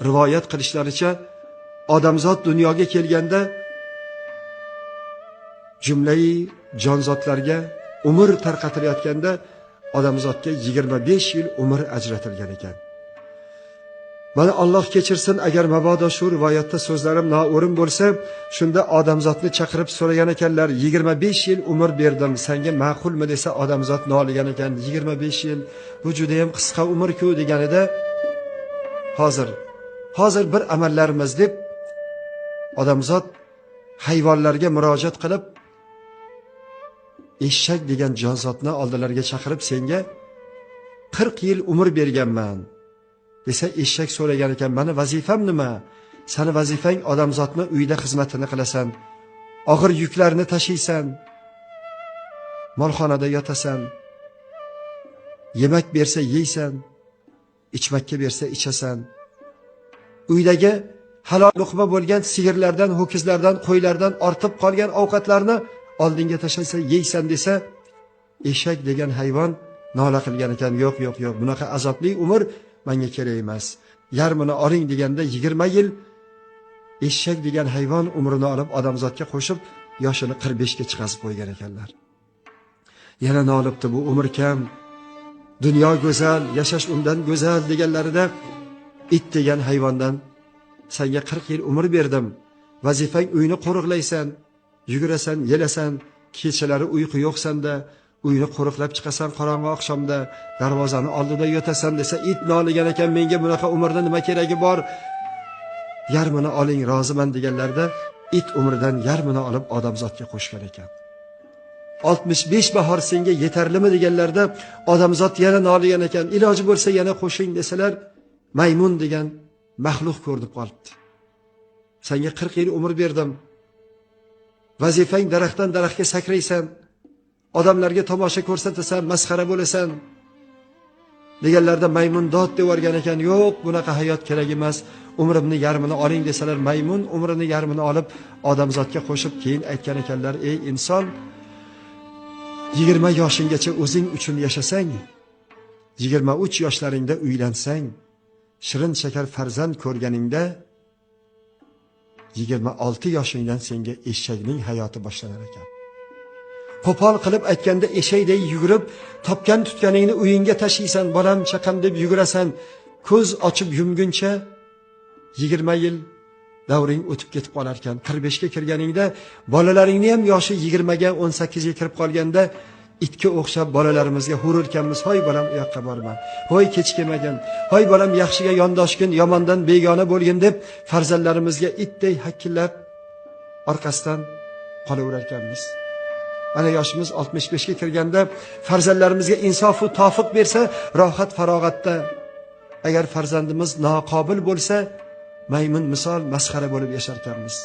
rivoyat qilishlaricha odamzod dunyoga kelganda jumlai jonzotlarga umr tarqatilayotganda odamzodga 25 yil umr ajratilgan ekan. Mana Alloh kechirsin, agar mabodo shu rivoyatda so'zlarim noo'rin bo'lsa, shunda odamzodni chaqirib so'ragan ekanlar, 25 yil umr berdim, senga ma'qulmi desa, odamzod noligan ekan, 25 yil bu juda ham qisqa umr-ku deganida, hozir bir amallarimiz deb odamzod hayvonlarga murojaat qilib, eshak degan jonzotni oldilariga chaqirib, senga 40 yil umr berganman desa, eshak so'ragan ekan, mani vazifam nima? Sani vazifang odamzodni uyda xizmatini qilasan, og'ir yuklarni tashiysan, molxonada yotasan, yemak bersa yeysan, ichmakka bersa ichasan, uydagi halol luqma bo'lgan sigirlardan, ho'kizlardan, qo'ylardan ortib qolgan ovqatlarni oldinga tashlasa yeysan desa, eshak degan hayvon nola qilgan ekan, yo'q, bunaqa azobli umr menga kerak emas. Yarmini oling deganda 20 yil eshak degan hayvon umrini olib odamzodga qo'shib yoshini 45 ga chiqazib qo'ygan ekanlar. Yana nolibdi, bu umr kam, dunyo go'zal, yashash undan go'zal deganlarida it degan hayvondan senga 40 yil umr berdim. Vazifang uyni qo'riqlaysan, yugurasan, yelasan, kechalari uyqu yo'qsanda uyni qo'riqlab chiqasan, qorong'i oqshomda darvozani oldida yotasan desa, it noligan ekan, menga bunaqa umrda nima keragi bor? Yarmini oling, roziman deganlarda it umridan yarmini olib odamzodga qo'shgan ekan. 65 bahor senga yetarlimi deganlarda odamzod yana noligan ekan, iloji bo'lsa yana qo'shing desalar, maymun degan maxluq ko'rib qolibdi. Senga 40 yil umr berdim. Vazifang daraxtdan daraxtga sakraysan, odamlarga tomosha ko'rsatasan, masxara bo'lasan deganlarda maymun dod devorgan ekan, yo'q, bunaqa hayot kerak emas, umrimni yarmini oling desalar, maymun umrini yarmini olib odamzodga qo'shib keyin aytgan ekanlar, ey inson, 20 yoshinggacha o'zing uchun yashasang, 23 yoshlaringda uylansang, shirin shakar farzand ko'rganingda 26 yoshingdan senga eshakning hayoti boshlanar ekan. Qo'pol qilib aytganda eshakday yugurib, topgan tutganingni uyingga tashiysan, bolam chaqam deb yugurasan, ko'z ochib yumguncha 20 yil davring o'tib ketib qolar ekan. 45 ga kirganingda bolalaringni ham yoshi 20 ga, 18 ga kirib qolganda itga o'xshab bolalarimizga hururkanmiz, hoy bolam u yoqqa borma, hoy kech kelmagin, hoy bolam yaxshiga yondoshgin, yomondan begona bo'lgin deb farzandlarimizga itday hakkillab orqasidan qolaverarkanmiz. Mana yoshimiz 65 ga kirganda farzandlarimizga insof va tavfiq bersa, rohat farog'atda, agar farzandimiz noqobil bo'lsa, maymun misol masxara bo'lib yasharkanmiz.